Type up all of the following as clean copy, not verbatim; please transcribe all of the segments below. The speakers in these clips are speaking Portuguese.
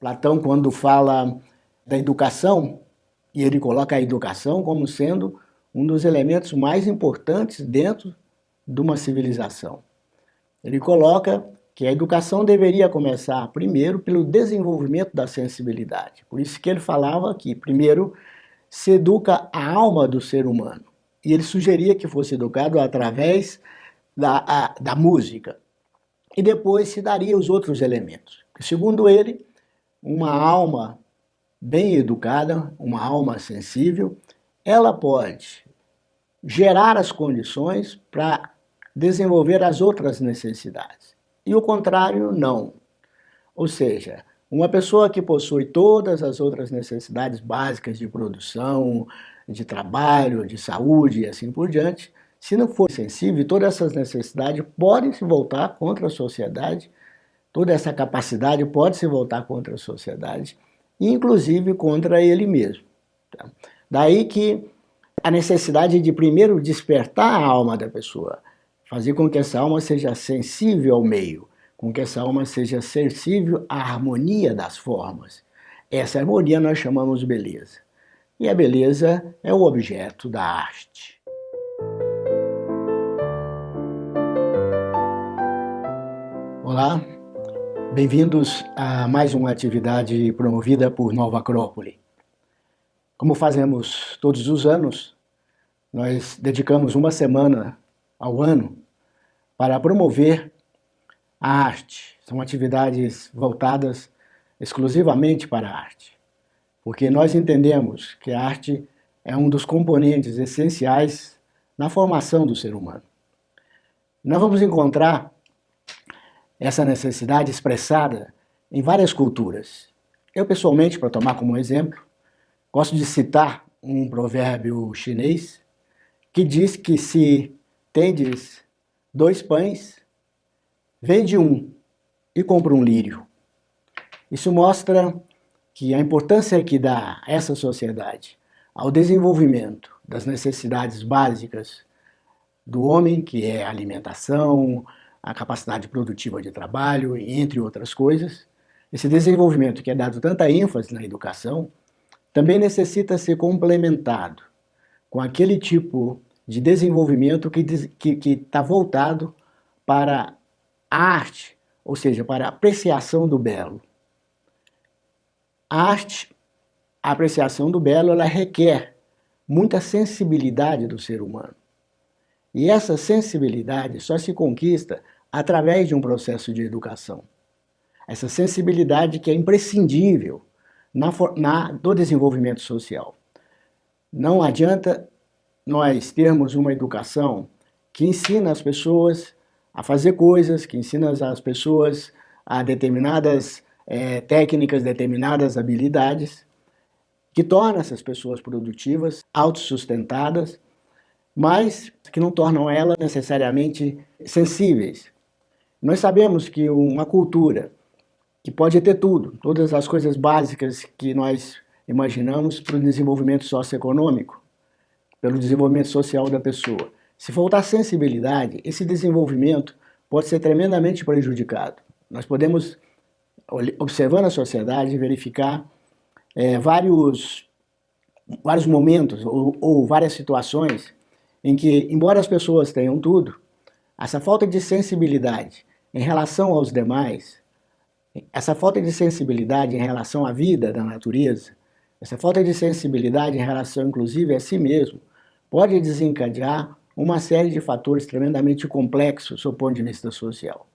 Platão, quando fala da educação, e ele coloca a educação como sendo um dos elementos mais importantes dentro de uma civilização. Ele coloca que a educação deveria começar primeiro pelo desenvolvimento da sensibilidade. Por isso que ele falava que primeiro se educa a alma do ser humano. E ele sugeria que fosse educado através da música. E depois se daria os outros elementos. Segundo ele, uma alma bem educada, uma alma sensível, ela pode gerar as condições para desenvolver as outras necessidades. E o contrário, não. Ou seja, uma pessoa que possui todas as outras necessidades básicas de produção, de trabalho, de saúde e assim por diante, se não for sensível, todas essas necessidades podem se voltar contra a sociedade, toda essa capacidade pode se voltar contra a sociedade, inclusive contra ele mesmo. Tá? Daí que a necessidade de primeiro despertar a alma da pessoa, fazer com que essa alma seja sensível ao meio, com que essa alma seja sensível à harmonia das formas. Essa harmonia nós chamamos de beleza. E a beleza é o objeto da arte. Olá, bem-vindos a mais uma atividade promovida por Nova Acrópole. Como fazemos todos os anos, nós dedicamos uma semana ao ano para promover a arte. São atividades voltadas exclusivamente para a arte, porque nós entendemos que a arte é um dos componentes essenciais na formação do ser humano. Nós vamos encontrar essa necessidade expressada em várias culturas. Eu, pessoalmente, para tomar como exemplo, gosto de citar um provérbio chinês que diz que se tendes 2 pães, vende um e compra um lírio. Isso mostra que a importância que dá essa sociedade ao desenvolvimento das necessidades básicas do homem, que é a alimentação, a capacidade produtiva de trabalho, entre outras coisas, esse desenvolvimento que é dado tanta ênfase na educação, também necessita ser complementado com aquele tipo de desenvolvimento que está voltado para a arte, ou seja, para a apreciação do belo. A arte, a apreciação do belo, ela requer muita sensibilidade do ser humano. E essa sensibilidade só se conquista através de um processo de educação. Essa sensibilidade que é imprescindível do desenvolvimento social. Não adianta nós termos uma educação que ensina as pessoas a fazer coisas, que ensina as pessoas a determinadas técnicas, determinadas habilidades, que torna essas pessoas produtivas, autossustentadas, mas que não tornam elas necessariamente sensíveis. Nós sabemos que uma cultura que pode ter tudo, todas as coisas básicas que nós imaginamos para o desenvolvimento socioeconômico, pelo desenvolvimento social da pessoa. Se faltar sensibilidade, esse desenvolvimento pode ser tremendamente prejudicado. Nós podemos, observando a sociedade, verificar vários momentos ou várias situações em que, embora as pessoas tenham tudo, essa falta de sensibilidade em relação aos demais, essa falta de sensibilidade em relação à vida da natureza, essa falta de sensibilidade em relação, inclusive, a si mesmo, pode desencadear uma série de fatores tremendamente complexos do ponto de vista social.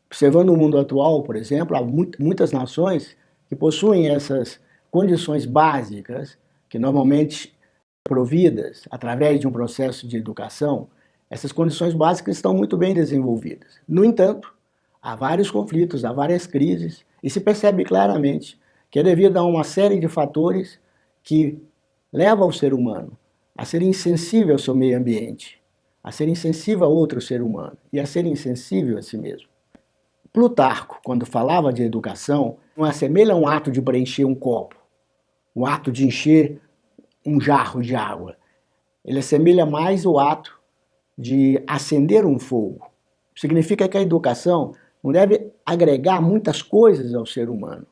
Observando o mundo atual, por exemplo, há muitas nações que possuem essas condições básicas, que normalmente providas através de um processo de educação, essas condições básicas estão muito bem desenvolvidas. No entanto, há vários conflitos, há várias crises, e se percebe claramente que é devido a uma série de fatores que levam o ser humano a ser insensível ao seu meio ambiente, a ser insensível a outro ser humano e a ser insensível a si mesmo. Plutarco, quando falava de educação, não assemelha a um ato de preencher um copo, o ato de encher um jarro de água. Ele assemelha mais o ato de acender um fogo. Significa que a educação não deve agregar muitas coisas ao ser humano,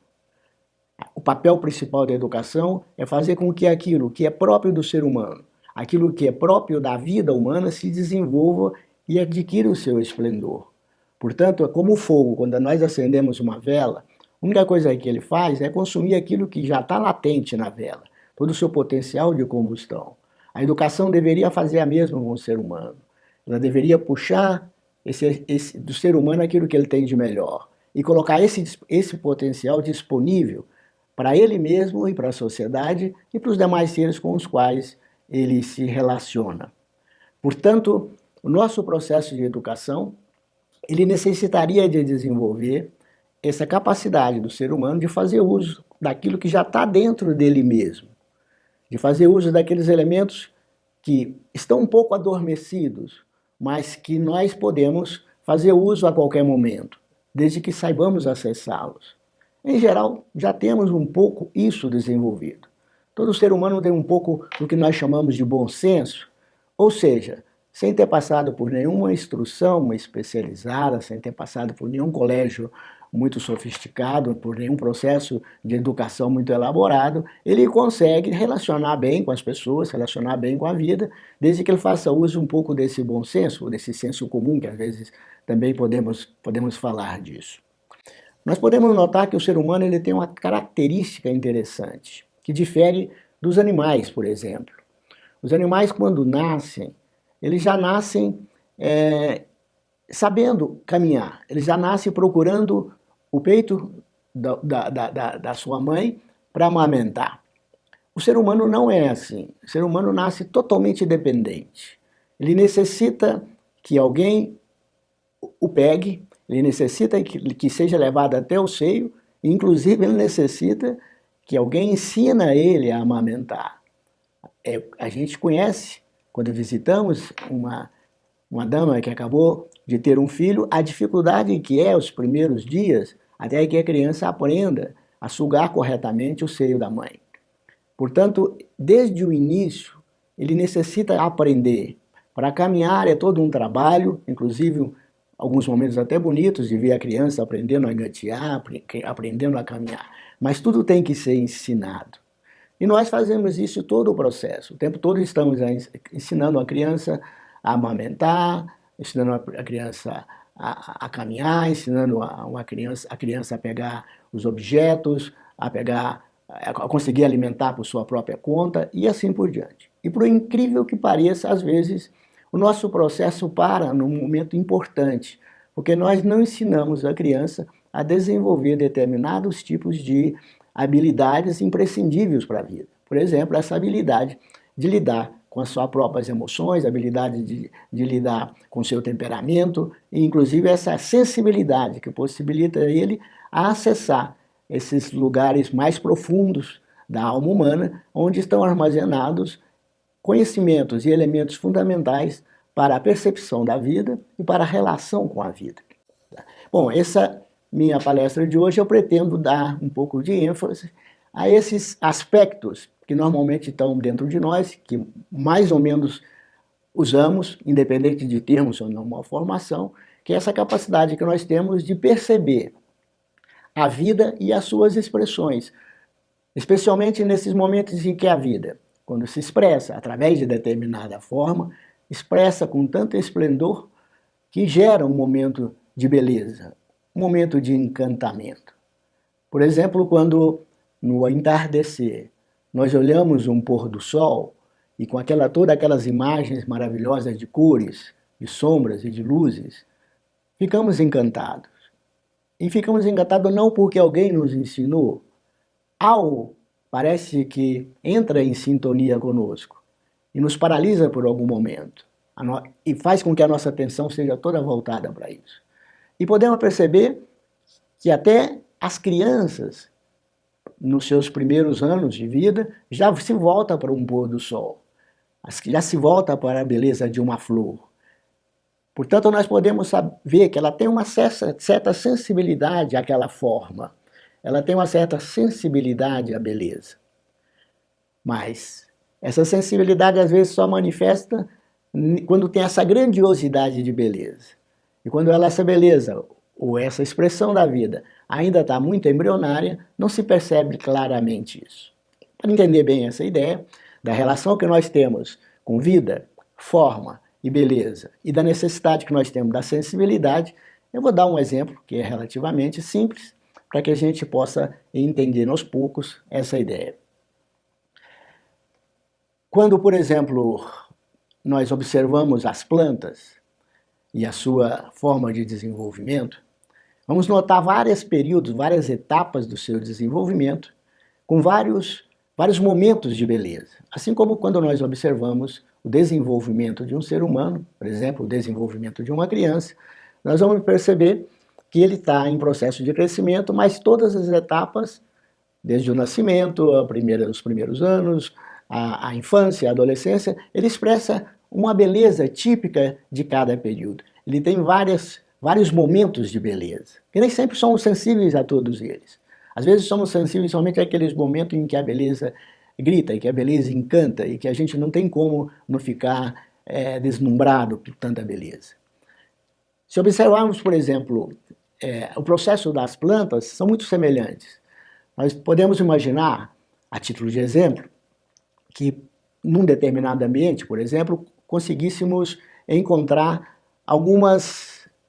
O papel principal da educação é fazer com que aquilo que é próprio do ser humano, aquilo que é próprio da vida humana se desenvolva e adquira o seu esplendor. Portanto, é como o fogo, quando nós acendemos uma vela, a única coisa que ele faz é consumir aquilo que já está latente na vela, todo o seu potencial de combustão. A educação deveria fazer a mesma com o ser humano. Ela deveria puxar do ser humano aquilo que ele tem de melhor e colocar esse potencial disponível para ele mesmo e para a sociedade e para os demais seres com os quais ele se relaciona. Portanto, o nosso processo de educação, ele necessitaria de desenvolver essa capacidade do ser humano de fazer uso daquilo que já está dentro dele mesmo, de fazer uso daqueles elementos que estão um pouco adormecidos, mas que nós podemos fazer uso a qualquer momento, desde que saibamos acessá-los. Em geral, já temos um pouco isso desenvolvido. Todo ser humano tem um pouco do que nós chamamos de bom senso, ou seja, sem ter passado por nenhuma instrução especializada, sem ter passado por nenhum colégio muito sofisticado, por nenhum processo de educação muito elaborado, ele consegue relacionar bem com as pessoas, relacionar bem com a vida, desde que ele faça uso um pouco desse bom senso, desse senso comum, que às vezes também podemos falar disso. Nós podemos notar que o ser humano ele tem uma característica interessante, que difere dos animais, por exemplo. Os animais, quando nascem, eles já nascem sabendo caminhar, eles já nascem procurando o peito da sua mãe para amamentar. O ser humano não é assim. O ser humano nasce totalmente dependente. Ele necessita que alguém o pegue, ele necessita que seja levado até o seio, e inclusive ele necessita que alguém ensina ele a amamentar. A gente conhece, quando visitamos uma dama que acabou de ter um filho, a dificuldade que é os primeiros dias até que a criança aprenda a sugar corretamente o seio da mãe. Portanto, desde o início, ele necessita aprender. Para caminhar é todo um trabalho, inclusive alguns momentos até bonitos de ver a criança aprendendo a engatear, aprendendo a caminhar. Mas tudo tem que ser ensinado. E nós fazemos isso todo o processo. O tempo todo estamos ensinando a criança a amamentar, ensinando a criança a caminhar, ensinando a criança a pegar os objetos, a conseguir alimentar por sua própria conta e assim por diante. E por incrível que pareça, às vezes, o nosso processo para num momento importante, porque nós não ensinamos a criança a desenvolver determinados tipos de habilidades imprescindíveis para a vida. Por exemplo, essa habilidade de lidar com as suas próprias emoções, a habilidade de lidar com o seu temperamento, e inclusive essa sensibilidade que possibilita ele a acessar esses lugares mais profundos da alma humana, onde estão armazenados conhecimentos e elementos fundamentais para a percepção da vida e para a relação com a vida. Bom, essa minha palestra de hoje eu pretendo dar um pouco de ênfase a esses aspectos que normalmente estão dentro de nós, que mais ou menos usamos, independente de termos ou não uma formação, que é essa capacidade que nós temos de perceber a vida e as suas expressões, especialmente nesses momentos em que a vida, quando se expressa através de determinada forma, expressa com tanto esplendor que gera um momento de beleza, um momento de encantamento. Por exemplo, quando no entardecer nós olhamos um pôr do sol e com todas aquelas imagens maravilhosas de cores, de sombras e de luzes, ficamos encantados. E ficamos encantados não porque alguém nos ensinou, algo parece que entra em sintonia conosco e nos paralisa por algum momento e faz com que a nossa atenção seja toda voltada para isso. E podemos perceber que até as crianças, nos seus primeiros anos de vida, já se volta para um pôr do sol, já se volta para a beleza de uma flor. Portanto, nós podemos ver que ela tem uma certa sensibilidade àquela forma, ela tem uma certa sensibilidade à beleza. Mas essa sensibilidade às vezes só manifesta quando tem essa grandiosidade de beleza. E quando essa beleza ou essa expressão da vida ainda está muito embrionária, não se percebe claramente isso. Para entender bem essa ideia da relação que nós temos com vida, forma e beleza, e da necessidade que nós temos da sensibilidade, eu vou dar um exemplo que é relativamente simples, para que a gente possa entender aos poucos essa ideia. Quando, por exemplo, nós observamos as plantas e a sua forma de desenvolvimento, vamos notar vários períodos, várias etapas do seu desenvolvimento, com vários momentos de beleza. Assim como quando nós observamos o desenvolvimento de um ser humano, por exemplo, o desenvolvimento de uma criança, nós vamos perceber que ele está em processo de crescimento, mas todas as etapas, desde o nascimento, os primeiros anos, a infância, a adolescência, ele expressa uma beleza típica de cada período. Ele tem vários momentos de beleza, que nem sempre somos sensíveis a todos eles. Às vezes somos sensíveis somente àqueles momentos em que a beleza grita, e que a beleza encanta, e que a gente não tem como não ficar deslumbrado por tanta beleza. Se observarmos, por exemplo, o processo das plantas, são muito semelhantes. Nós podemos imaginar, a título de exemplo, que num determinado ambiente, por exemplo, conseguíssemos encontrar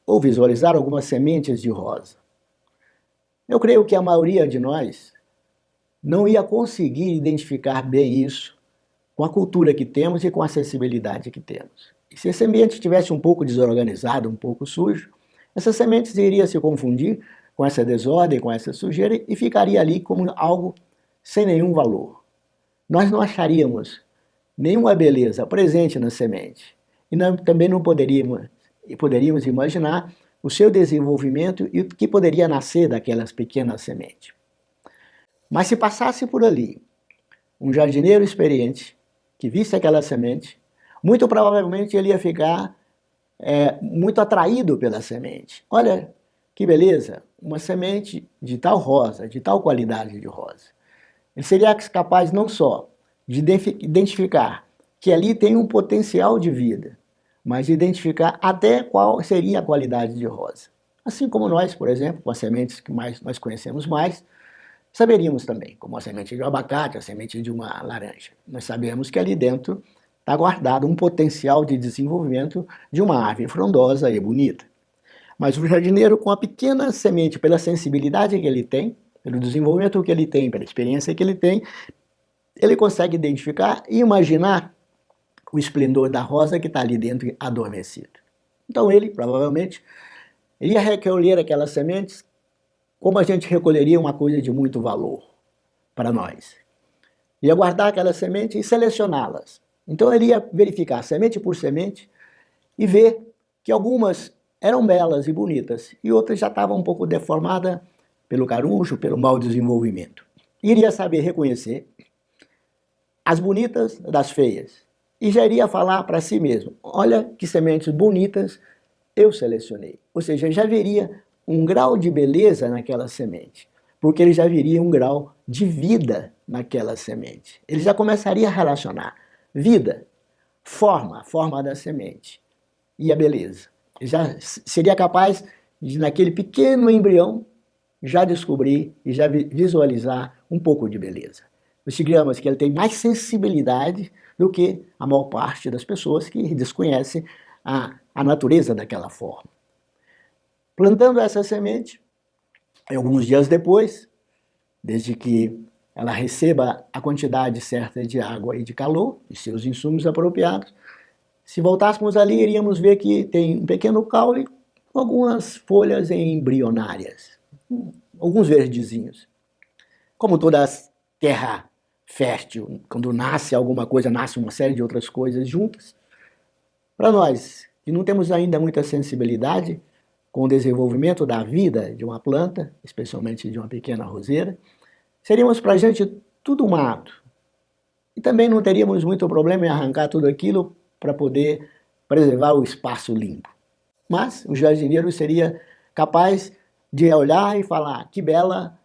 ou visualizar algumas sementes de rosa. Eu creio que a maioria de nós não ia conseguir identificar bem isso com a cultura que temos e com a sensibilidade que temos. E se esse ambiente estivesse um pouco desorganizado, um pouco sujo, essas sementes iriam se confundir com essa desordem, com essa sujeira e ficaria ali como algo sem nenhum valor. Nós não acharíamos nenhuma beleza presente na semente e também não poderíamos imaginar o seu desenvolvimento e o que poderia nascer daquelas pequenas sementes. Mas se passasse por ali um jardineiro experiente que visse aquela semente, muito provavelmente ele ia ficar muito atraído pela semente. Olha que beleza, uma semente de tal rosa, de tal qualidade de rosa. Ele seria capaz não só de identificar que ali tem um potencial de vida, mas de identificar até qual seria a qualidade de rosa. Assim como nós, por exemplo, com as sementes que nós conhecemos mais, saberíamos também, como a semente de um abacate, a semente de uma laranja. Nós sabemos que ali dentro está guardado um potencial de desenvolvimento de uma árvore frondosa e bonita. Mas o jardineiro, com a pequena semente, pela sensibilidade que ele tem, pelo desenvolvimento que ele tem, pela experiência que ele tem, ele consegue identificar e imaginar o esplendor da rosa que está ali dentro adormecido. Então ele, provavelmente, iria recolher aquelas sementes como a gente recolheria uma coisa de muito valor para nós. Ia guardar aquelas sementes e selecioná-las. Então ele ia verificar semente por semente e ver que algumas eram belas e bonitas e outras já estavam um pouco deformadas pelo caruncho, pelo mau desenvolvimento. Iria saber reconhecer as bonitas das feias e já iria falar para si mesmo, olha que sementes bonitas eu selecionei. Ou seja, já veria um grau de beleza naquela semente, porque ele já veria um grau de vida naquela semente. Ele já começaria a relacionar vida, a forma da semente e a beleza. Ele já seria capaz de, naquele pequeno embrião, já descobrir e já visualizar um pouco de beleza. Nós digamos que ele tem mais sensibilidade do que a maior parte das pessoas que desconhecem a natureza daquela forma. Plantando essa semente, alguns dias depois, desde que ela receba a quantidade certa de água e de calor, e seus insumos apropriados, se voltássemos ali, iríamos ver que tem um pequeno caule com algumas folhas embrionárias, alguns verdezinhos. Como toda terra fértil, quando nasce alguma coisa, nasce uma série de outras coisas juntas. Para nós, que não temos ainda muita sensibilidade com o desenvolvimento da vida de uma planta, especialmente de uma pequena roseira, seríamos para a gente tudo mato. E também não teríamos muito problema em arrancar tudo aquilo para poder preservar o espaço limpo. Mas o jardineiro seria capaz de olhar e falar, que bela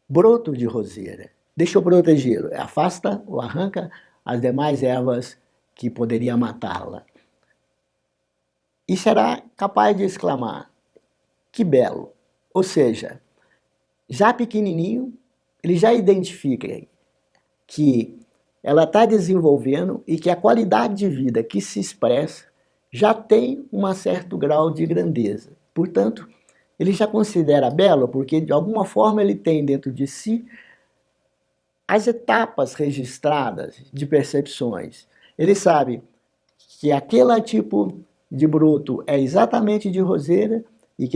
broto de roseira. Deixa eu protegê-lo. Afasta ou arranca as demais ervas que poderiam matá-la. E será capaz de exclamar, que belo. Ou seja, já pequenininho, ele já identifica que ela está desenvolvendo e que a qualidade de vida que se expressa já tem um certo grau de grandeza. Portanto, ele já considera belo porque, de alguma forma, ele tem dentro de si as etapas registradas de percepções. Ele sabe que aquele tipo de broto é exatamente de roseira e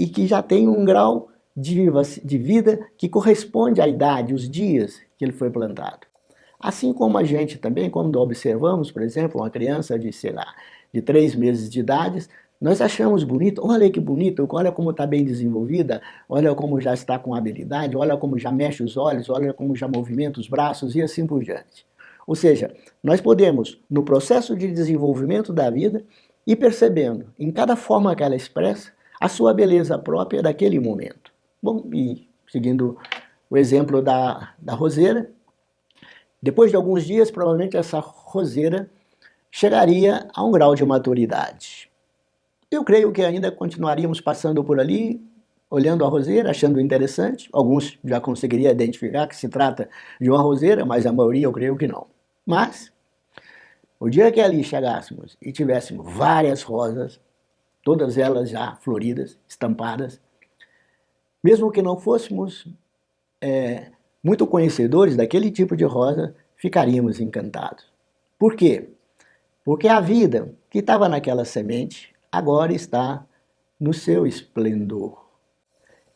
que já tem um grau de vida que corresponde à idade, os dias que ele foi plantado. Assim como a gente também, quando observamos, por exemplo, uma criança de, sei lá, de 3 meses de idade, nós achamos bonito, olha que bonito, olha como está bem desenvolvida, olha como já está com habilidade, olha como já mexe os olhos, olha como já movimenta os braços e assim por diante. Ou seja, nós podemos, no processo de desenvolvimento da vida, ir percebendo, em cada forma que ela expressa, a sua beleza própria daquele momento. Bom, e seguindo o exemplo da roseira, depois de alguns dias, provavelmente essa roseira chegaria a um grau de maturidade. Eu creio que ainda continuaríamos passando por ali, olhando a roseira, achando interessante. Alguns já conseguiriam identificar que se trata de uma roseira, mas a maioria eu creio que não. Mas, o dia que ali chegássemos e tivéssemos várias rosas, todas elas já floridas, estampadas, mesmo que não fôssemos muito conhecedores daquele tipo de rosa, ficaríamos encantados. Por quê? Porque a vida que estava naquela semente agora está no seu esplendor.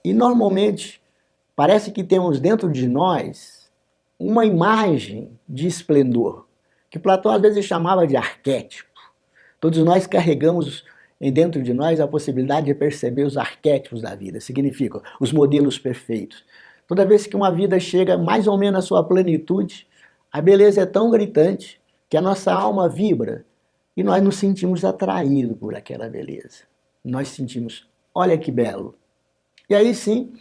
E normalmente parece que temos dentro de nós uma imagem de esplendor, que Platão às vezes chamava de arquétipo. Todos nós carregamos dentro de nós a possibilidade de perceber os arquétipos da vida, significa os modelos perfeitos. Toda vez que uma vida chega mais ou menos à sua plenitude, a beleza é tão gritante que a nossa alma vibra e nós nos sentimos atraídos por aquela beleza. Nós sentimos, olha que belo. E aí sim,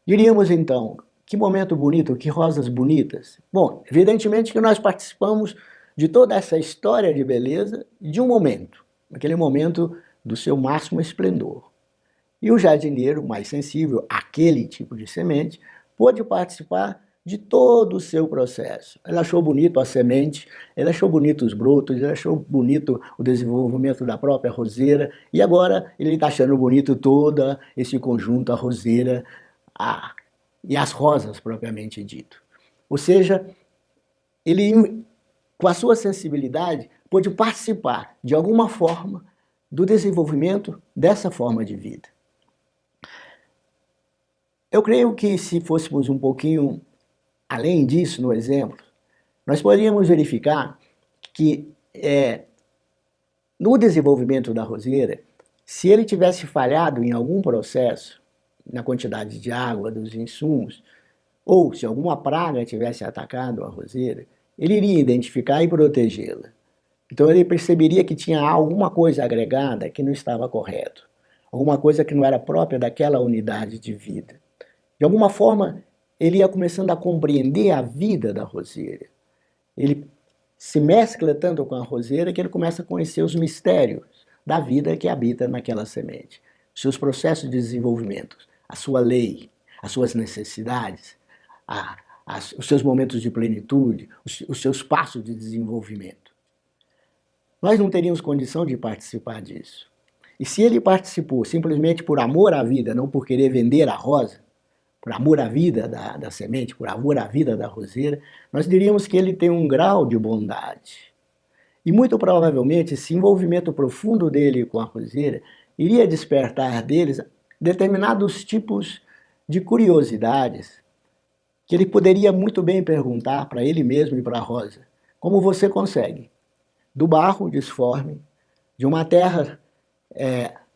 diríamos então, que momento bonito, que rosas bonitas. Bom, evidentemente que nós participamos de toda essa história de beleza de um momento, aquele momento do seu máximo esplendor. E o jardineiro, mais sensível àquele tipo de semente, pôde participar de todo o seu processo. Ele achou bonito a semente, ele achou bonito os brotos, ele achou bonito o desenvolvimento da própria roseira, e agora ele está achando bonito todo esse conjunto, a roseira e as rosas propriamente dito. Ou seja, ele, com a sua sensibilidade, pôde participar de alguma forma do desenvolvimento dessa forma de vida. Eu creio que se fôssemos um pouquinho além disso, no exemplo, nós poderíamos verificar que no desenvolvimento da roseira, se ele tivesse falhado em algum processo, na quantidade de água, dos insumos, ou se alguma praga tivesse atacado a roseira, ele iria identificar e protegê-la. Então ele perceberia que tinha alguma coisa agregada que não estava correto, alguma coisa que não era própria daquela unidade de vida. De alguma forma, ele ia começando a compreender a vida da roseira. Ele se mescla tanto com a roseira que ele começa a conhecer os mistérios da vida que habita naquela semente, os seus processos de desenvolvimento, a sua lei, as suas necessidades, os seus momentos de plenitude, os seus passos de desenvolvimento. Nós não teríamos condição de participar disso. E se ele participou simplesmente por amor à vida, não por querer vender a rosa, por amor à vida da semente, por amor à vida da roseira, nós diríamos que ele tem um grau de bondade. E muito provavelmente esse envolvimento profundo dele com a roseira iria despertar deles determinados tipos de curiosidades que ele poderia muito bem perguntar para ele mesmo e para a rosa. Como você consegue, do barro disforme, de uma terra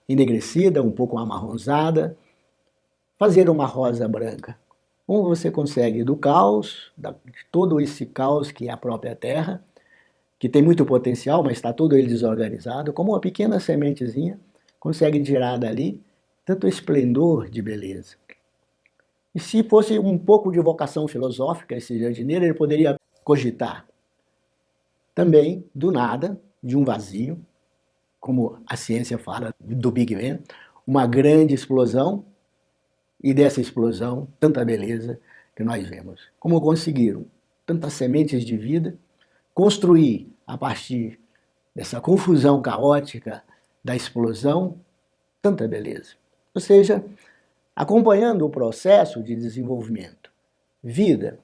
enegrecida, um pouco amarronzada, fazer uma rosa branca? Como você consegue, do caos, de todo esse caos que é a própria terra, que tem muito potencial, mas está todo ele desorganizado, como uma pequena sementezinha consegue tirar dali tanto esplendor de beleza? E se fosse um pouco de vocação filosófica esse jardineiro, ele poderia cogitar também, do nada, de um vazio, como a ciência fala do Big Bang, uma grande explosão, e dessa explosão, tanta beleza que nós vemos. Como conseguiram tantas sementes de vida construir a partir dessa confusão caótica da explosão, tanta beleza. Ou seja, acompanhando o processo de desenvolvimento, vida,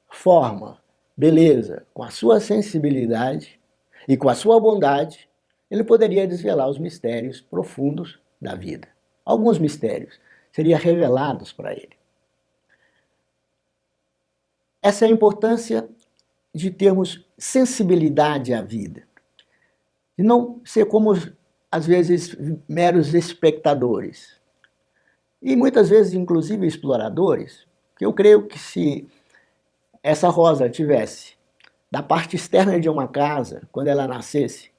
forma, beleza, com a sua sensibilidade e com a sua bondade, ele poderia desvelar os mistérios profundos da vida. Alguns mistérios seriam revelados para ele. Essa é a importância de termos sensibilidade à vida. De não ser como, às vezes, meros espectadores. E muitas vezes, inclusive, exploradores, que eu creio que se essa rosa tivesse da parte externa de uma casa, quando ela nascesse,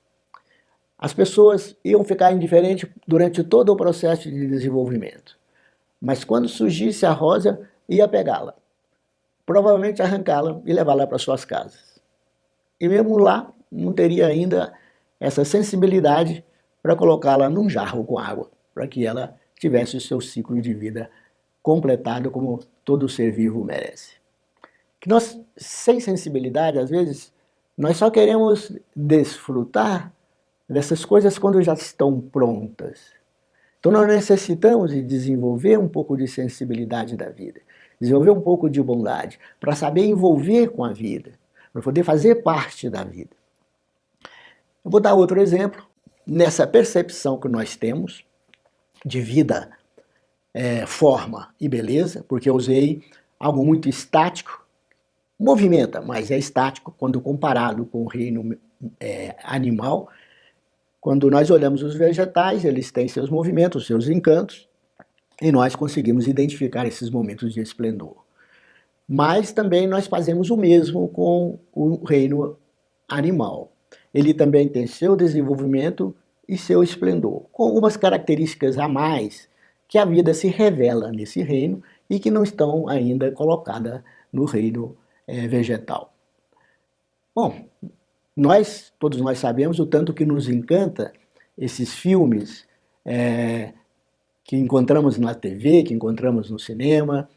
as pessoas iam ficar indiferentes durante todo o processo de desenvolvimento. Mas quando surgisse a rosa, ia pegá-la, provavelmente arrancá-la e levá-la para suas casas. E mesmo lá, não teria ainda essa sensibilidade para colocá-la num jarro com água, para que ela tivesse o seu ciclo de vida completado como todo ser vivo merece. Que nós, sem sensibilidade, às vezes, nós só queremos desfrutar dessas coisas quando já estão prontas. Então nós necessitamos de desenvolver um pouco de sensibilidade da vida, desenvolver um pouco de bondade, para saber envolver com a vida, para poder fazer parte da vida. Eu vou dar outro exemplo. Nessa percepção que nós temos de vida, forma e beleza, porque eu usei algo muito estático, movimenta, mas é estático quando comparado com o reino animal. Quando nós olhamos os vegetais, eles têm seus movimentos, seus encantos, e nós conseguimos identificar esses momentos de esplendor. Mas também nós fazemos o mesmo com o reino animal. Ele também tem seu desenvolvimento e seu esplendor, com algumas características a mais que a vida se revela nesse reino e que não estão ainda colocadas no reino vegetal. Bom, todos nós sabemos o tanto que nos encanta esses filmes que encontramos na TV, que encontramos no cinema,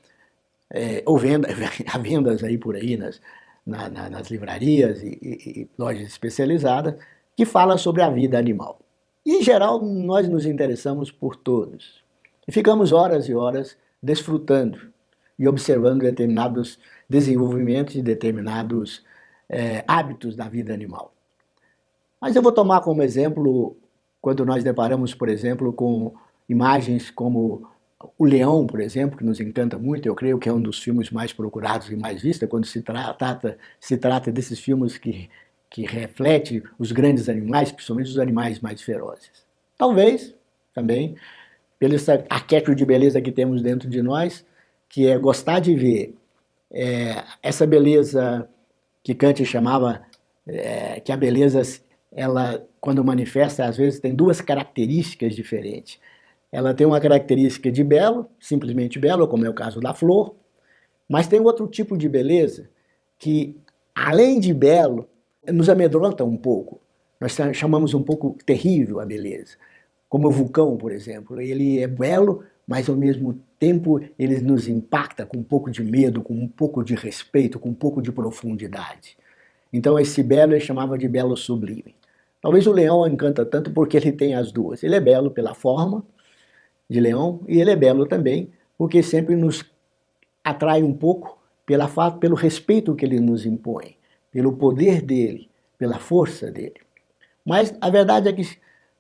ou há vendas aí por aí nas livrarias e lojas especializadas, que fala sobre a vida animal. E, em geral, nós nos interessamos por todos. E ficamos horas e horas desfrutando e observando determinados desenvolvimentos e determinados hábitos da vida animal. Mas eu vou tomar como exemplo, quando nós deparamos, por exemplo, com imagens como o leão, por exemplo, que nos encanta muito, eu creio que é um dos filmes mais procurados e mais vistos, quando se trata desses filmes que reflete os grandes animais, principalmente os animais mais ferozes. Talvez, também, pelo esse arquétipo de beleza que temos dentro de nós, que é gostar de ver essa beleza que Kant chamava, que a beleza, ela, quando manifesta, às vezes tem duas características diferentes. Ela tem uma característica de belo, simplesmente belo, como é o caso da flor, mas tem outro tipo de beleza que, além de belo, nos amedronta um pouco. Nós chamamos um pouco terrível a beleza. Como o vulcão, por exemplo. Ele é belo, mas ao mesmo tempo ele nos impacta com um pouco de medo, com um pouco de respeito, com um pouco de profundidade. Então esse belo ele chamava de belo sublime. Talvez o leão encanta tanto porque ele tem as duas. Ele é belo pela forma de leão e ele é belo também porque sempre nos atrai um pouco pelo respeito que ele nos impõe, pelo poder dele, pela força dele. Mas a verdade é que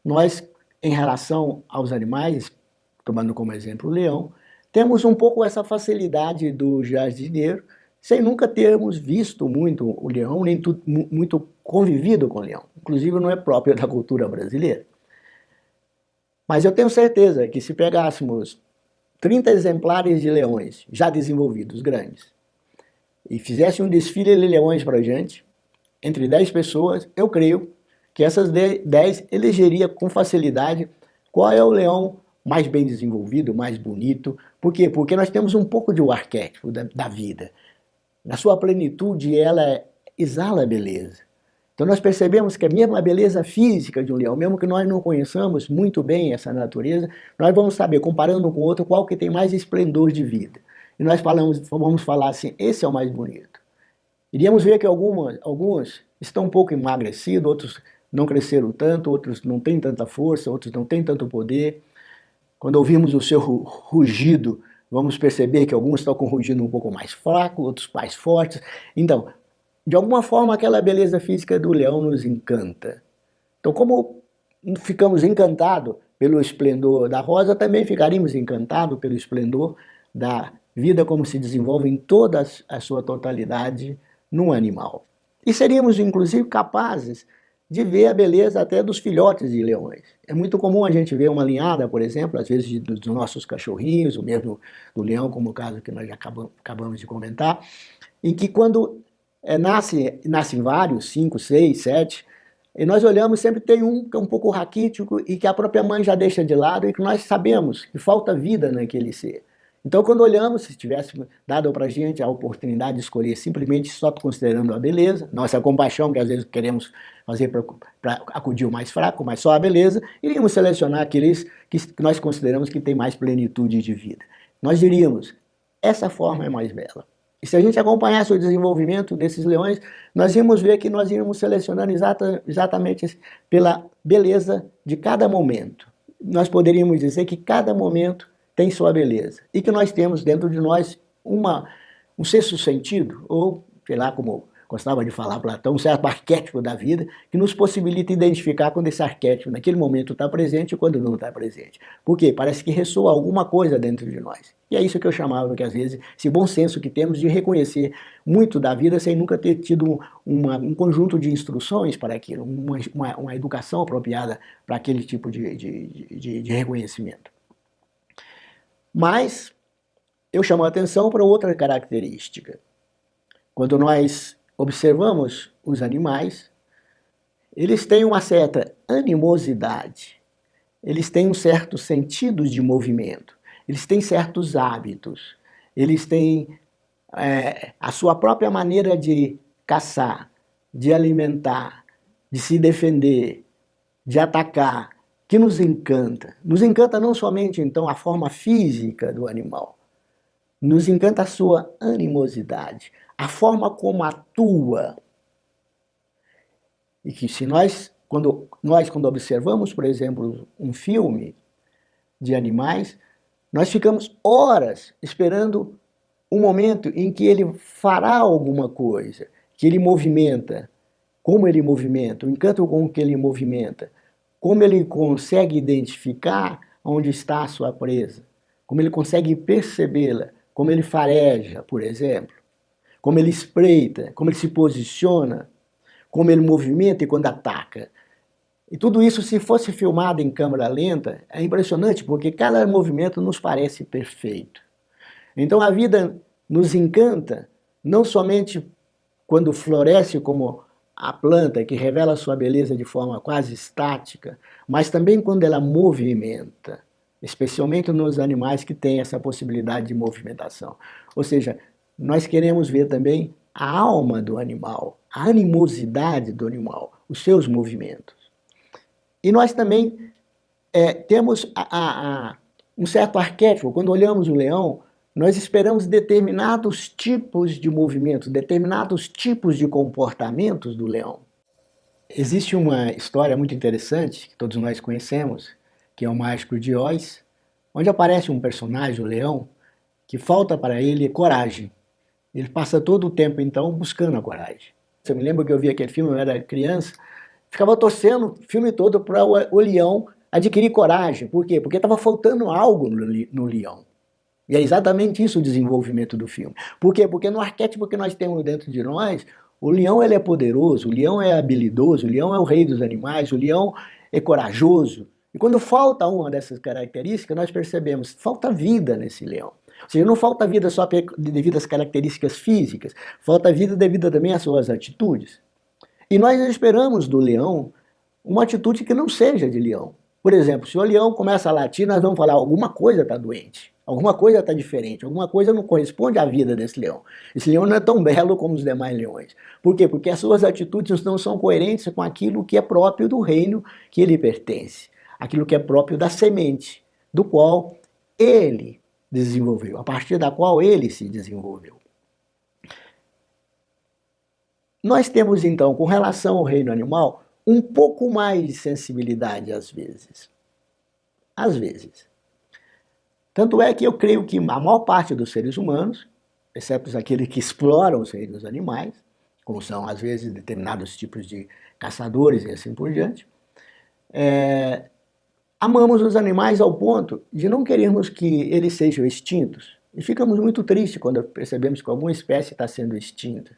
nós, em relação aos animais, tomando como exemplo o leão, temos um pouco essa facilidade do jardineiro, sem nunca termos visto muito o leão, nem muito convivido com o leão. Inclusive não é próprio da cultura brasileira. Mas eu tenho certeza que se pegássemos 30 exemplares de leões já desenvolvidos, grandes, e fizesse um desfile de leões para a gente, entre 10 pessoas, eu creio que essas 10 elegeria com facilidade qual é o leão mais bem desenvolvido, mais bonito. Por quê? Porque nós temos um pouco do arquétipo da vida. Na sua plenitude, ela exala a beleza. Então nós percebemos que mesmo a beleza física de um leão, mesmo que nós não conheçamos muito bem essa natureza, nós vamos saber, comparando um com o outro, qual que tem mais esplendor de vida. E nós vamos falar assim, esse é o mais bonito. Iríamos ver que alguns estão um pouco emagrecidos, outros não cresceram tanto, outros não têm tanta força, outros não têm tanto poder. Quando ouvimos o seu rugido, vamos perceber que alguns estão com um rugido um pouco mais fraco, outros mais fortes. Então, de alguma forma, aquela beleza física do leão nos encanta. Então, como ficamos encantados pelo esplendor da rosa, também ficaríamos encantados pelo esplendor da vida como se desenvolve em toda a sua totalidade num animal. E seríamos, inclusive, capazes de ver a beleza até dos filhotes de leões. É muito comum a gente ver uma ninhada, por exemplo, às vezes dos nossos cachorrinhos, ou mesmo do leão, como o caso que nós já acabamos de comentar, em que quando nascem vários, 5, 6, 7, e nós olhamos, sempre tem um que é um pouco raquítico e que a própria mãe já deixa de lado e que nós sabemos que falta vida naquele ser. Então, quando olhamos, se tivesse dado para a gente a oportunidade de escolher simplesmente só considerando a beleza, nossa compaixão que às vezes queremos fazer para acudir o mais fraco, mas só a beleza, iríamos selecionar aqueles que nós consideramos que tem mais plenitude de vida. Nós diríamos, essa forma é mais bela. E se a gente acompanhasse o desenvolvimento desses leões, nós íamos ver que nós íamos selecionando exatamente pela beleza de cada momento. Nós poderíamos dizer que cada momento tem sua beleza. E que nós temos dentro de nós um sexto sentido, ou, sei lá, como gostava de falar Platão, um certo arquétipo da vida, que nos possibilita identificar quando esse arquétipo naquele momento está presente e quando não está presente. Por quê? Parece que ressoa alguma coisa dentro de nós. E é isso que eu chamava, que às vezes, esse bom senso que temos de reconhecer muito da vida sem nunca ter tido um conjunto de instruções para aquilo, uma educação apropriada para aquele tipo de reconhecimento. Mas eu chamo a atenção para outra característica. Quando nós observamos os animais, eles têm uma certa animosidade, eles têm um certo sentido de movimento, eles têm certos hábitos, eles têm a sua própria maneira de caçar, de alimentar, de se defender, de atacar, que nos encanta. Nos encanta não somente, então, a forma física do animal, nos encanta a sua animosidade, a forma como atua. E que se quando observamos, por exemplo, um filme de animais, nós ficamos horas esperando um momento em que ele fará alguma coisa, que ele movimenta, como ele movimenta, o encanto com que ele movimenta, como ele consegue identificar onde está a sua presa, como ele consegue percebê-la, como ele fareja, por exemplo, como ele espreita, como ele se posiciona, como ele movimenta e quando ataca. E tudo isso, se fosse filmado em câmera lenta, é impressionante, porque cada movimento nos parece perfeito. Então a vida nos encanta, não somente quando floresce como a planta, que revela sua beleza de forma quase estática, mas também quando ela movimenta, especialmente nos animais que têm essa possibilidade de movimentação. Ou seja, nós queremos ver também a alma do animal, a animosidade do animal, os seus movimentos. E nós também temos um certo arquétipo. Quando olhamos o leão, nós esperamos determinados tipos de movimentos, determinados tipos de comportamentos do leão. Existe uma história muito interessante, que todos nós conhecemos, que é o Mágico de Oz, onde aparece um personagem, o leão, que falta para ele coragem. Ele passa todo o tempo, então, buscando a coragem. Eu me lembro que eu vi aquele filme, eu era criança, ficava torcendo o filme todo para o leão adquirir coragem. Por quê? Porque estava faltando algo no leão. E é exatamente isso o desenvolvimento do filme. Por quê? Porque no arquétipo que nós temos dentro de nós, o leão ele é poderoso, o leão é habilidoso, o leão é o rei dos animais, o leão é corajoso. E quando falta uma dessas características, nós percebemos que falta vida nesse leão. Ou seja, não falta vida só devido às características físicas, falta vida devido também às suas atitudes. E nós esperamos do leão uma atitude que não seja de leão. Por exemplo, se o leão começa a latir, nós vamos falar, alguma coisa está doente, alguma coisa está diferente, alguma coisa não corresponde à vida desse leão. Esse leão não é tão belo como os demais leões. Por quê? Porque as suas atitudes não são coerentes com aquilo que é próprio do reino que ele pertence, aquilo que é próprio da semente, do qual ele desenvolveu, a partir da qual ele se desenvolveu. Nós temos então, com relação ao reino animal, um pouco mais de sensibilidade às vezes. Às vezes. Tanto é que eu creio que a maior parte dos seres humanos, exceto aqueles que exploram os reinos animais, como são às vezes determinados tipos de caçadores e assim por diante, amamos os animais ao ponto de não querermos que eles sejam extintos. E ficamos muito tristes quando percebemos que alguma espécie está sendo extinta.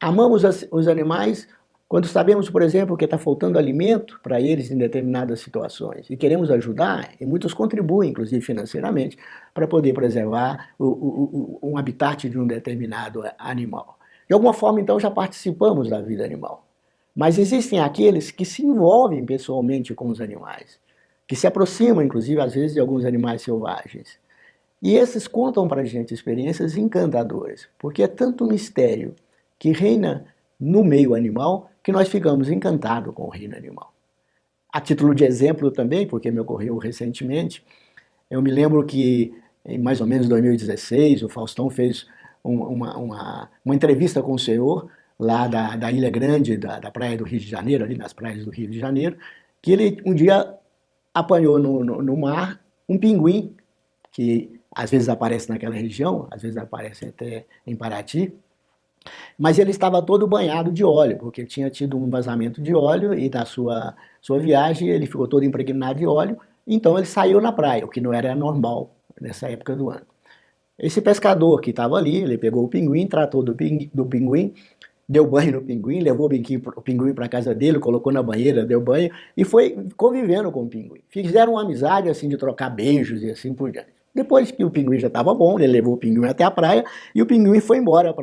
Amamos os animais quando sabemos, por exemplo, que está faltando alimento para eles em determinadas situações. E queremos ajudar, e muitos contribuem, inclusive financeiramente, para poder preservar um habitat de um determinado animal. De alguma forma, então, já participamos da vida animal. Mas existem aqueles que se envolvem pessoalmente com os animais, que se aproximam, inclusive, às vezes, de alguns animais selvagens. E esses contam para a gente experiências encantadoras, porque é tanto mistério que reina no meio animal que nós ficamos encantados com o reino animal. A título de exemplo também, porque me ocorreu recentemente, eu me lembro que em mais ou menos 2016 o Faustão fez uma entrevista com o senhor lá da Ilha Grande, da praia do Rio de Janeiro, ali nas praias do Rio de Janeiro, que ele um dia apanhou no mar um pinguim, que às vezes aparece naquela região, às vezes aparece até em Paraty, mas ele estava todo banhado de óleo, porque tinha tido um vazamento de óleo e na sua viagem ele ficou todo impregnado de óleo, então ele saiu na praia, o que não era normal nessa época do ano. Esse pescador que estava ali, ele pegou o pinguim, tratou do pinguim, deu banho no pinguim, levou o pinguim para a casa dele, colocou na banheira, deu banho e foi convivendo com o pinguim. Fizeram uma amizade assim de trocar beijos e assim por diante. Depois que o pinguim já estava bom, ele levou o pinguim até a praia e o pinguim foi embora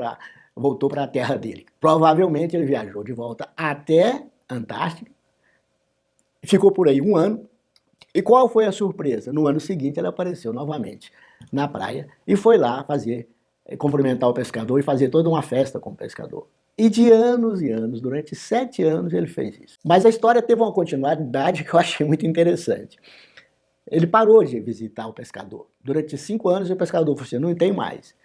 voltou para a terra dele. Provavelmente ele viajou de volta até a Antártica, ficou por aí um ano, e qual foi a surpresa? No ano seguinte ele apareceu novamente na praia e foi lá cumprimentar o pescador e fazer toda uma festa com o pescador. E de anos e anos, durante 7 anos ele fez isso. Mas a história teve uma continuidade que eu achei muito interessante. Ele parou de visitar o pescador. Durante 5 anos o pescador falou assim, não tem mais.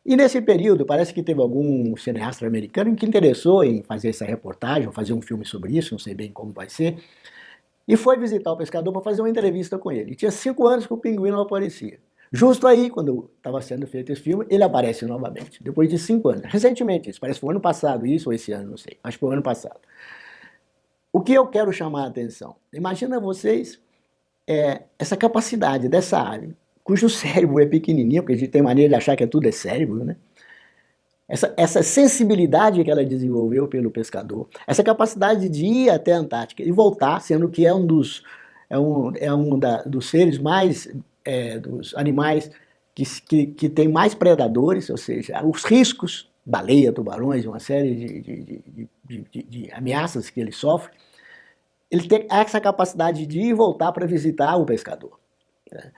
E nesse período, parece que teve algum cineasta americano que interessou em fazer essa reportagem, ou fazer um filme sobre isso, não sei bem como vai ser, e foi visitar o pescador para fazer uma entrevista com ele. E tinha 5 anos que o pinguim não aparecia. Justo aí, quando estava sendo feito esse filme, ele aparece novamente, depois de 5 anos. Recentemente, isso parece que foi o ano passado, isso ou esse ano, não sei, acho que foi o ano passado. O que eu quero chamar a atenção? Imagina vocês essa capacidade dessa ave, cujo cérebro é pequenininho, porque a gente tem maneira de achar que tudo é cérebro, né? Essa sensibilidade que ela desenvolveu pelo pescador, essa capacidade de ir até a Antártica e voltar, sendo que é dos seres mais, dos animais que tem mais predadores, ou seja, os riscos, baleia, tubarões, uma série de ameaças que ele sofre, ele tem essa capacidade de ir e voltar para visitar o pescador. Né?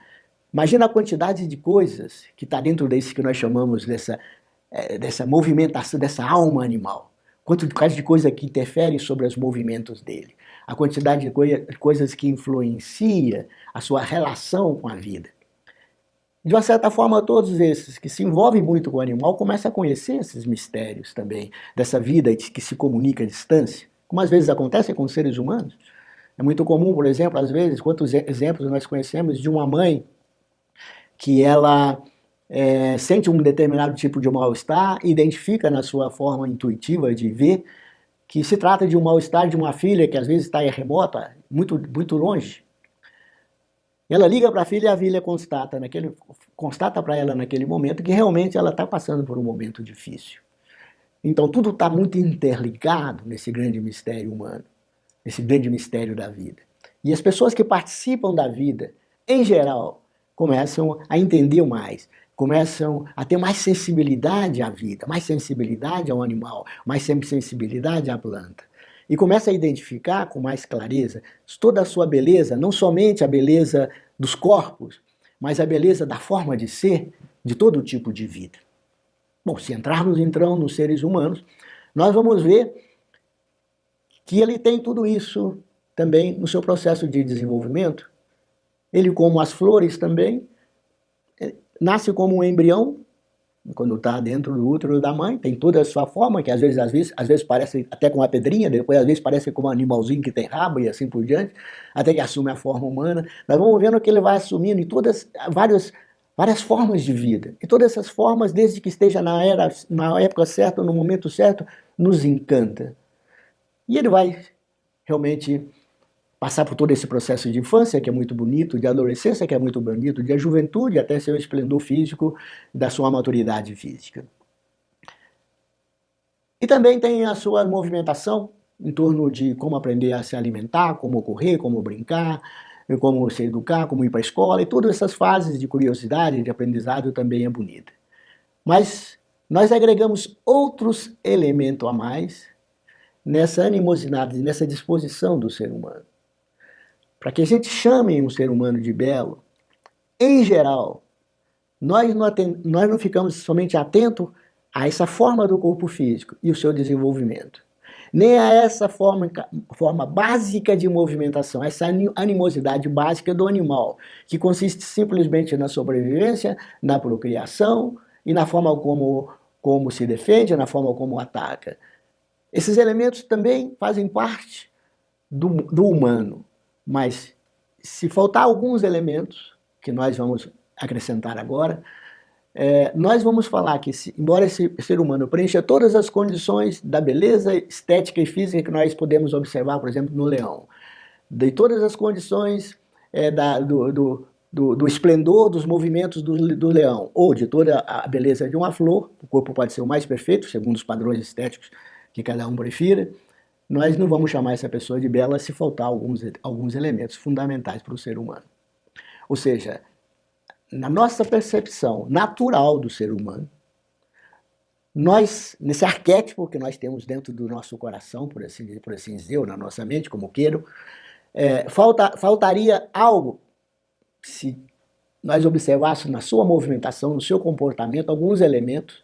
Imagina a quantidade de coisas que está dentro desse que nós chamamos dessa movimentação, dessa alma animal. Quantidade de coisa que interfere sobre os movimentos dele. A quantidade de coisas que influencia a sua relação com a vida. De uma certa forma, todos esses que se envolvem muito com o animal começam a conhecer esses mistérios também, dessa vida que se comunica à distância, como às vezes acontece com os seres humanos. É muito comum, por exemplo, às vezes, quantos exemplos nós conhecemos de uma mãe que ela sente um determinado tipo de mal-estar, identifica na sua forma intuitiva de ver que se trata de um mal-estar de uma filha que às vezes está remota, muito, muito longe. Ela liga para a filha e a filha constata para ela naquele momento que realmente ela está passando por um momento difícil. Então tudo está muito interligado nesse grande mistério humano, nesse grande mistério da vida. E as pessoas que participam da vida, em geral, começam a entender mais, começam a ter mais sensibilidade à vida, mais sensibilidade ao animal, mais sensibilidade à planta. e começa a identificar com mais clareza toda a sua beleza, não somente a beleza dos corpos, mas a beleza da forma de ser de todo tipo de vida. Bom, se entrarmos então nos seres humanos, nós vamos ver que ele tem tudo isso também no seu processo de desenvolvimento. Ele, como as flores também, nasce como um embrião, quando está dentro do útero da mãe, tem toda a sua forma, que às vezes parece até com uma pedrinha, depois às vezes parece como um animalzinho que tem rabo e assim por diante, até que assume a forma humana. Nós vamos vendo que ele vai assumindo em várias formas de vida. E todas essas formas, desde que esteja na época certa, no momento certo, nos encanta. E ele vai realmente passar por todo esse processo de infância, que é muito bonito, de adolescência, que é muito bonito, de juventude, até seu esplendor físico, da sua maturidade física. E também tem a sua movimentação em torno de como aprender a se alimentar, como correr, como brincar, como se educar, como ir para a escola, e todas essas fases de curiosidade, de aprendizado também é bonita. Mas nós agregamos outros elementos a mais nessa animosidade, nessa disposição do ser humano. Para que a gente chame um ser humano de belo, em geral, nós não ficamos somente atentos a essa forma do corpo físico e o seu desenvolvimento, nem a essa forma básica de movimentação, essa animosidade básica do animal, que consiste simplesmente na sobrevivência, na procriação e na forma como se defende, na forma como ataca. Esses elementos também fazem parte do humano. Mas, se faltar alguns elementos, que nós vamos acrescentar agora, nós vamos falar que, embora esse ser humano preencha todas as condições da beleza estética e física que nós podemos observar, por exemplo, no leão, de todas as condições do esplendor dos movimentos do leão, ou de toda a beleza de uma flor, o corpo pode ser o mais perfeito, segundo os padrões estéticos que cada um prefira, nós não vamos chamar essa pessoa de bela se faltar alguns elementos fundamentais para o ser humano. Ou seja, na nossa percepção natural do ser humano, nós, nesse arquétipo que nós temos dentro do nosso coração, por assim dizer, ou na nossa mente, como queiram, faltaria algo, se nós observássemos na sua movimentação, no seu comportamento, alguns elementos,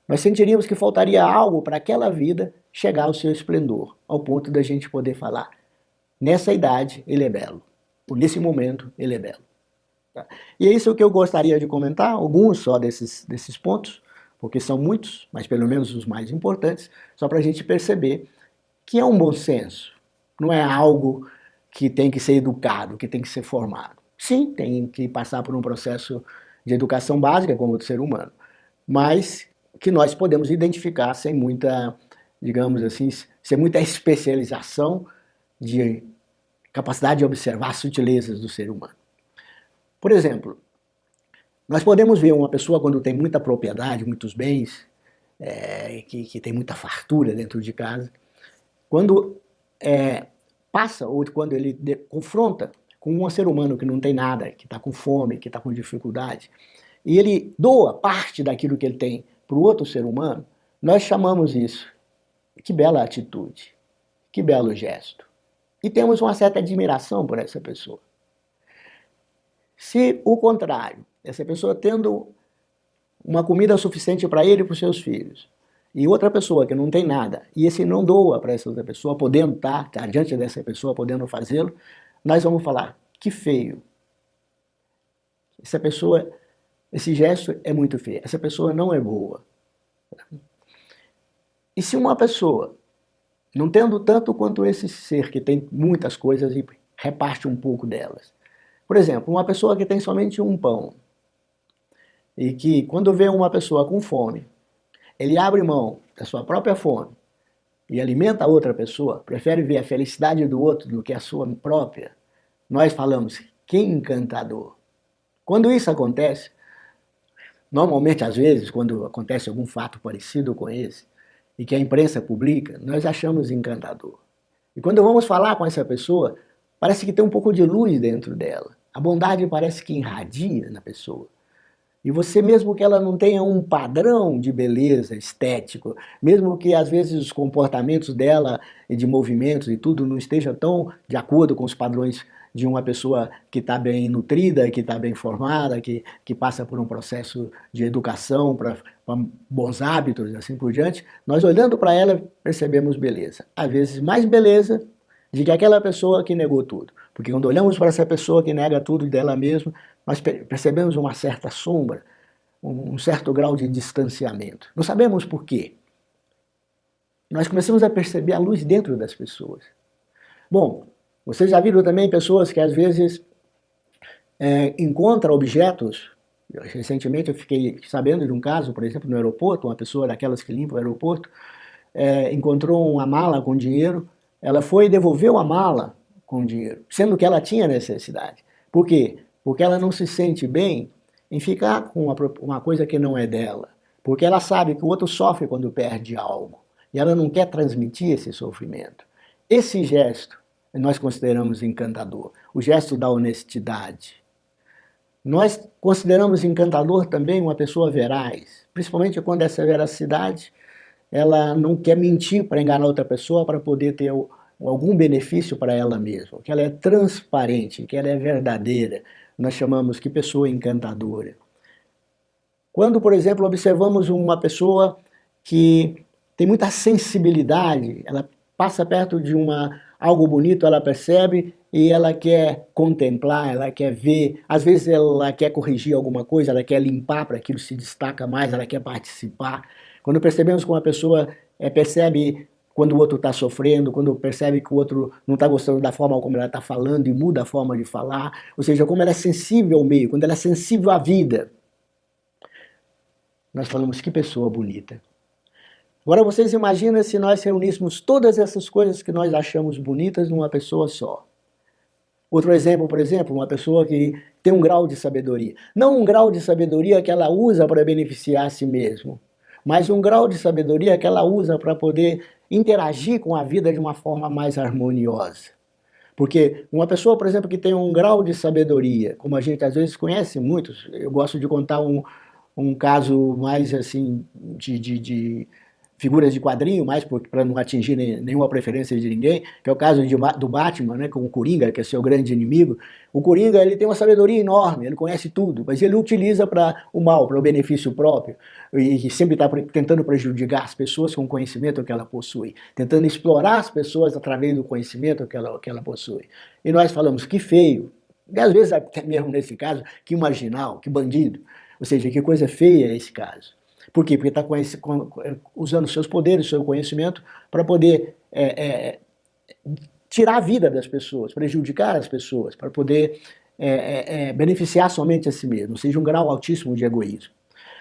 nós sentiríamos que faltaria algo para aquela vida chegar ao seu esplendor, ao ponto da gente poder falar, nessa idade ele é belo, ou nesse momento ele é belo. Tá? E é isso que eu gostaria de comentar, alguns só desses pontos, porque são muitos, mas pelo menos os mais importantes, só para a gente perceber que é um bom senso, não é algo que tem que ser educado, que tem que ser formado. Sim, tem que passar por um processo de educação básica como outro ser humano, mas que nós podemos identificar sem muita, digamos assim, sem muita especialização de capacidade de observar as sutilezas do ser humano. Por exemplo, nós podemos ver uma pessoa quando tem muita propriedade, muitos bens, que tem muita fartura dentro de casa, quando passa ou quando ele confronta com um ser humano que não tem nada, que está com fome, que está com dificuldade, e ele doa parte daquilo que ele tem para o outro ser humano, nós chamamos isso. Que bela atitude, que belo gesto. E temos uma certa admiração por essa pessoa. Se o contrário, essa pessoa tendo uma comida suficiente para ele e para os seus filhos, e outra pessoa que não tem nada, e esse não doa para essa outra pessoa, podendo estar diante dessa pessoa, podendo fazê-lo, nós vamos falar, que feio. Essa pessoa, esse gesto é muito feio, essa pessoa não é boa. E se uma pessoa, não tendo tanto quanto esse ser que tem muitas coisas e reparte um pouco delas, por exemplo, uma pessoa que tem somente um pão, e que quando vê uma pessoa com fome, ele abre mão da sua própria fome e alimenta a outra pessoa, prefere ver a felicidade do outro do que a sua própria, nós falamos, que encantador. Quando isso acontece, normalmente, às vezes, quando acontece algum fato parecido com esse, e que a imprensa publica, nós achamos encantador. E quando vamos falar com essa pessoa, parece que tem um pouco de luz dentro dela. A bondade parece que irradia na pessoa. E você, mesmo que ela não tenha um padrão de beleza estético, mesmo que às vezes os comportamentos dela e de movimentos e tudo não esteja tão de acordo com os padrões de uma pessoa que está bem nutrida, que está bem formada, que passa por um processo de educação para bons hábitos e assim por diante, nós olhando para ela percebemos beleza. Às vezes mais beleza do que aquela pessoa que negou tudo. Porque quando olhamos para essa pessoa que nega tudo dela mesma, nós percebemos uma certa sombra, um certo grau de distanciamento. Não sabemos por quê. Nós começamos a perceber a luz dentro das pessoas. Bom, vocês já viram também pessoas que às vezes encontram objetos. Recentemente eu fiquei sabendo de um caso, por exemplo, no aeroporto, uma pessoa daquelas que limpa o aeroporto, encontrou uma mala com dinheiro, ela foi e devolveu a mala com dinheiro, sendo que ela tinha necessidade. Por quê? Porque ela não se sente bem em ficar com uma coisa que não é dela. Porque ela sabe que o outro sofre quando perde algo. E ela não quer transmitir esse sofrimento. Esse gesto nós consideramos encantador. O gesto da honestidade. Nós consideramos encantador também uma pessoa veraz. Principalmente quando essa veracidade ela não quer mentir para enganar outra pessoa para poder ter algum benefício para ela mesma, que ela é transparente, que ela é verdadeira. Nós chamamos que pessoa encantadora. Quando, por exemplo, observamos uma pessoa que tem muita sensibilidade, ela passa perto de algo bonito, ela percebe e ela quer contemplar, ela quer ver, às vezes ela quer corrigir alguma coisa, ela quer limpar para que aquilo se destaca mais, ela quer participar. Quando percebemos que uma pessoa percebe quando o outro está sofrendo, quando percebe que o outro não está gostando da forma como ela está falando e muda a forma de falar, ou seja, como ela é sensível ao meio, quando ela é sensível à vida, nós falamos que pessoa bonita. Agora vocês imaginam se nós reuníssemos todas essas coisas que nós achamos bonitas numa pessoa só. Outro exemplo, por exemplo, uma pessoa que tem um grau de sabedoria. Não um grau de sabedoria que ela usa para beneficiar a si mesmo, mas um grau de sabedoria que ela usa para poder interagir com a vida de uma forma mais harmoniosa. Porque uma pessoa, por exemplo, que tem um grau de sabedoria, como a gente às vezes conhece muitos, eu gosto de contar um caso mais assim de figuras de quadrinho, mais para não atingir nenhuma preferência de ninguém, que é o caso do Batman, né, com o Coringa, que é seu grande inimigo. O Coringa ele tem uma sabedoria enorme, ele conhece tudo, mas ele utiliza para o mal, para o benefício próprio, e sempre está tentando prejudicar as pessoas com o conhecimento que ela possui, tentando explorar as pessoas através do conhecimento que ela possui. E nós falamos, que feio, e às vezes até mesmo nesse caso, que marginal, que bandido, ou seja, que coisa feia é esse caso. Por quê? Porque está usando seus poderes, seu conhecimento, para poder tirar a vida das pessoas, prejudicar as pessoas, para poder beneficiar somente a si mesmo, ou seja, um grau altíssimo de egoísmo.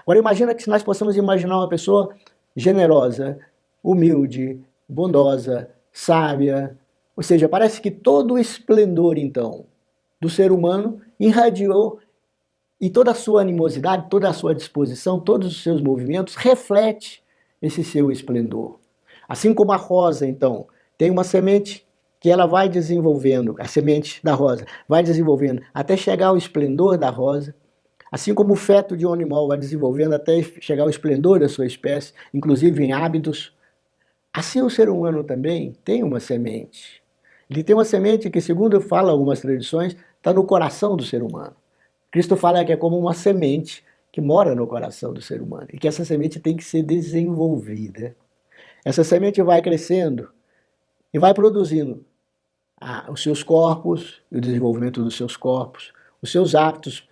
Agora imagina que se nós possamos imaginar uma pessoa generosa, humilde, bondosa, sábia, ou seja, parece que todo o esplendor, então, do ser humano irradiou e toda a sua animosidade, toda a sua disposição, todos os seus movimentos reflete esse seu esplendor. Assim como a rosa, então, tem uma semente que ela vai desenvolvendo, a semente da rosa, vai desenvolvendo até chegar ao esplendor da rosa, assim como o feto de um animal vai desenvolvendo até chegar ao esplendor da sua espécie, inclusive em hábitos, assim o ser humano também tem uma semente. Ele tem uma semente que, segundo falam algumas tradições, está no coração do ser humano. Cristo fala que é como uma semente que mora no coração do ser humano e que essa semente tem que ser desenvolvida. Essa semente vai crescendo e vai produzindo os seus corpos, o desenvolvimento dos seus corpos, os seus hábitos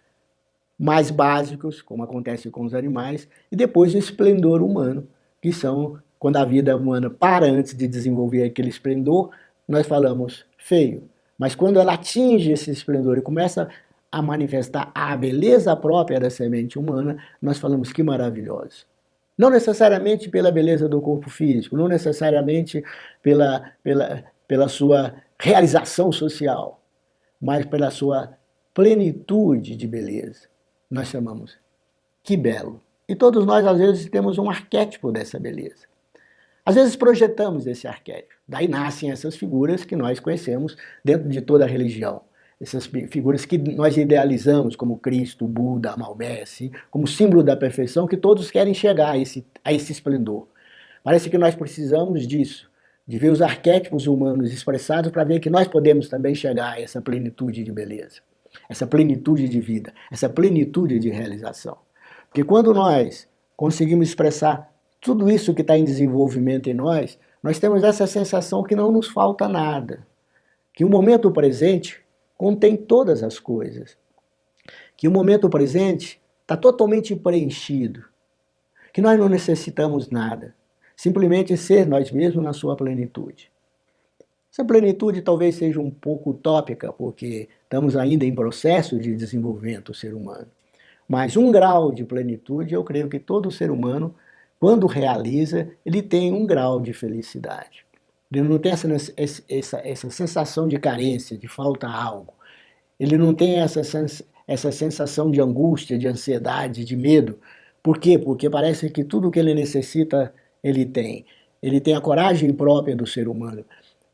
mais básicos, como acontece com os animais, e depois o esplendor humano, que são, quando a vida humana para antes de desenvolver aquele esplendor, nós falamos feio. Mas quando ela atinge esse esplendor e começa a manifestar a beleza própria da semente humana, nós falamos que maravilhosa. Não necessariamente pela beleza do corpo físico, não necessariamente pela sua realização social, mas pela sua plenitude de beleza. Nós chamamos que belo. E todos nós, às vezes, temos um arquétipo dessa beleza. Às vezes projetamos esse arquétipo. Daí nascem essas figuras que nós conhecemos dentro de toda a religião. essas figuras que nós idealizamos como Cristo, Buda, Maomé, assim, como símbolo da perfeição, que todos querem chegar a esse esplendor. Parece que nós precisamos disso, de ver os arquétipos humanos expressados para ver que nós podemos também chegar a essa plenitude de beleza, essa plenitude de vida, essa plenitude de realização. Porque quando nós conseguimos expressar tudo isso que está em desenvolvimento em nós, nós temos essa sensação que não nos falta nada, que o momento presente contém todas as coisas, que o momento presente está totalmente preenchido, que nós não necessitamos nada, simplesmente ser nós mesmos na sua plenitude. Essa plenitude talvez seja um pouco utópica, porque estamos ainda em processo de desenvolvimento do ser humano. Mas um grau de plenitude, eu creio que todo ser humano, quando realiza, ele tem um grau de felicidade. Ele não tem essa sensação de carência, de falta algo. Ele não tem essa sensação de angústia, de ansiedade, de medo. Por quê? Porque parece que tudo que ele necessita, ele tem. Ele tem a coragem própria do ser humano.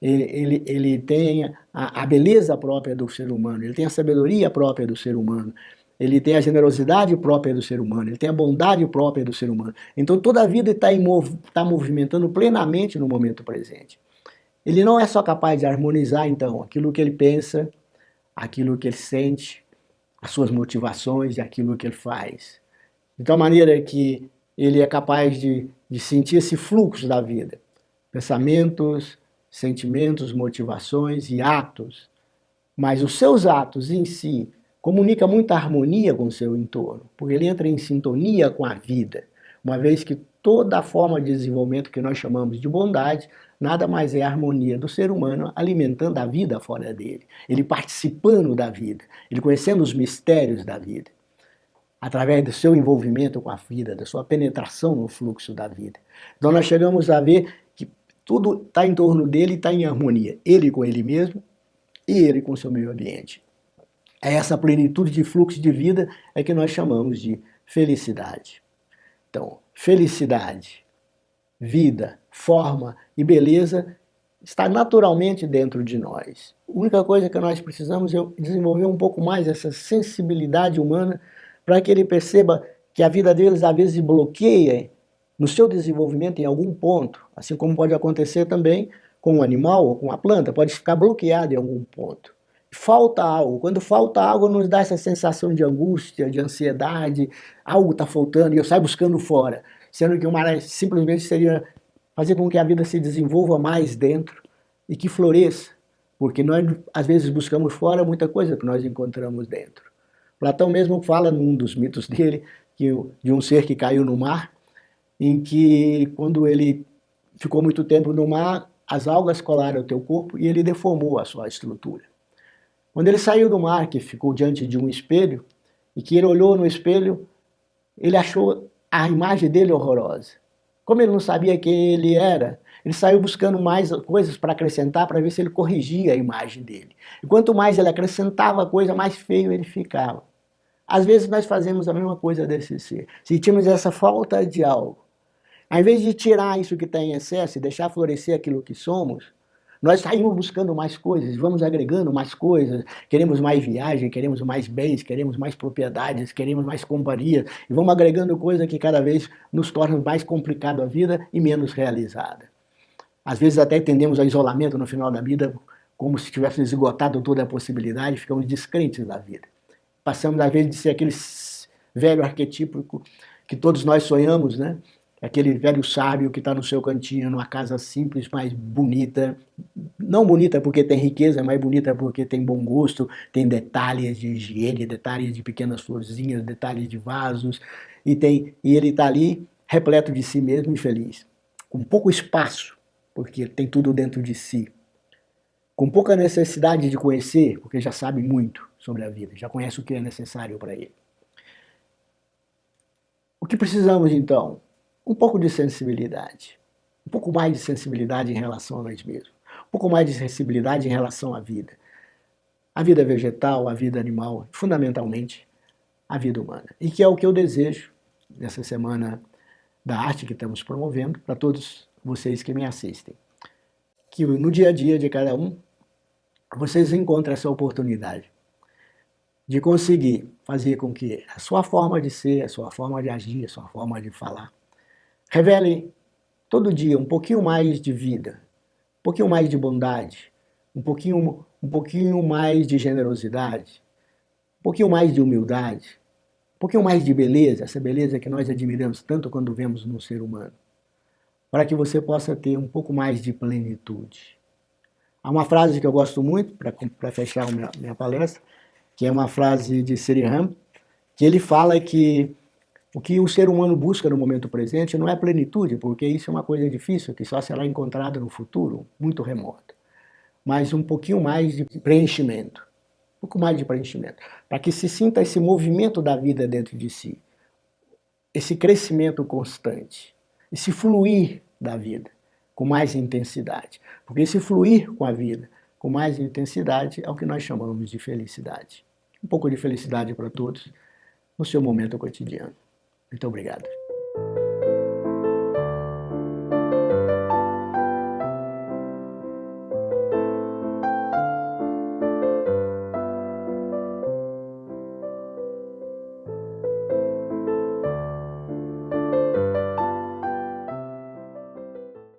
Ele tem a beleza própria do ser humano. Ele tem a sabedoria própria do ser humano. Ele tem a generosidade própria do ser humano, ele tem a bondade própria do ser humano. Então toda a vida está movimentando plenamente no momento presente. Ele não é só capaz de harmonizar, então, aquilo que ele pensa, aquilo que ele sente, as suas motivações e aquilo que ele faz. De tal maneira que ele é capaz de sentir esse fluxo da vida. Pensamentos, sentimentos, motivações e atos. Mas os seus atos em si comunica muita harmonia com o seu entorno, porque ele entra em sintonia com a vida, uma vez que toda a forma de desenvolvimento que nós chamamos de bondade, nada mais é a harmonia do ser humano alimentando a vida fora dele, ele participando da vida, ele conhecendo os mistérios da vida, através do seu envolvimento com a vida, da sua penetração no fluxo da vida. Então nós chegamos a ver que tudo está em torno dele e está em harmonia, ele com ele mesmo e ele com o seu meio ambiente. Essa plenitude de fluxo de vida é que nós chamamos de felicidade. Então, felicidade, vida, forma e beleza está naturalmente dentro de nós. A única coisa que nós precisamos é desenvolver um pouco mais essa sensibilidade humana para que ele perceba que a vida deles às vezes bloqueia no seu desenvolvimento em algum ponto, assim como pode acontecer também com um animal ou com uma planta, pode ficar bloqueado em algum ponto. Falta algo. Quando falta algo, nos dá essa sensação de angústia, de ansiedade, algo está faltando e eu saio buscando fora. Sendo que o mar simplesmente seria fazer com que a vida se desenvolva mais dentro e que floresça. Porque nós, às vezes, buscamos fora muita coisa que nós encontramos dentro. Platão mesmo fala num dos mitos dele de um ser que caiu no mar, em que quando ele ficou muito tempo no mar, as algas colaram o teu corpo e ele deformou a sua estrutura. Quando ele saiu do mar, que ficou diante de um espelho, e que ele olhou no espelho, ele achou a imagem dele horrorosa. Como ele não sabia quem ele era, ele saiu buscando mais coisas para acrescentar, para ver se ele corrigia a imagem dele. E quanto mais ele acrescentava coisa, mais feio ele ficava. Às vezes nós fazemos a mesma coisa desse ser. Sentimos essa falta de algo. Ao invés de tirar isso que está em excesso e deixar florescer aquilo que somos, nós saímos buscando mais coisas, vamos agregando mais coisas, queremos mais viagem, queremos mais bens, queremos mais propriedades, queremos mais companhia, e vamos agregando coisas que cada vez nos tornam mais complicado a vida e menos realizada. Às vezes até tendemos ao isolamento no final da vida, como se tivéssemos esgotado toda a possibilidade, ficamos descrentes da vida. Passamos, às vezes, de ser aquele velho arquetípico que todos nós sonhamos, né? Aquele velho sábio que está no seu cantinho, numa casa simples, mas bonita. Não bonita porque tem riqueza, mas bonita porque tem bom gosto, tem detalhes de higiene, detalhes de pequenas florzinhas, detalhes de vasos. E ele está ali repleto de si mesmo e feliz. Com pouco espaço, porque tem tudo dentro de si. Com pouca necessidade de conhecer, porque já sabe muito sobre a vida, já conhece o que é necessário para ele. O que precisamos, então? Um pouco de sensibilidade, um pouco mais de sensibilidade em relação a nós mesmos, um pouco mais de sensibilidade em relação à vida. A vida vegetal, a vida animal, fundamentalmente a vida humana. E que é o que eu desejo nessa semana da arte que estamos promovendo para todos vocês que me assistem. Que no dia a dia de cada um, vocês encontrem essa oportunidade de conseguir fazer com que a sua forma de ser, a sua forma de agir, a sua forma de falar, revele todo dia um pouquinho mais de vida, um pouquinho mais de bondade, um pouquinho mais de generosidade, um pouquinho mais de humildade, um pouquinho mais de beleza, essa beleza que nós admiramos tanto quando vemos num ser humano, para que você possa ter um pouco mais de plenitude. Há uma frase que eu gosto muito, para fechar a minha palestra, que é uma frase de Sriram, que ele fala que o que o ser humano busca no momento presente não é plenitude, porque isso é uma coisa difícil, que só será encontrada no futuro, muito remoto, mas um pouquinho mais de preenchimento, um pouco mais de preenchimento, para que se sinta esse movimento da vida dentro de si, esse crescimento constante, esse fluir da vida com mais intensidade, porque esse fluir com a vida com mais intensidade é o que nós chamamos de felicidade. Um pouco de felicidade para todos no seu momento cotidiano. Muito obrigado.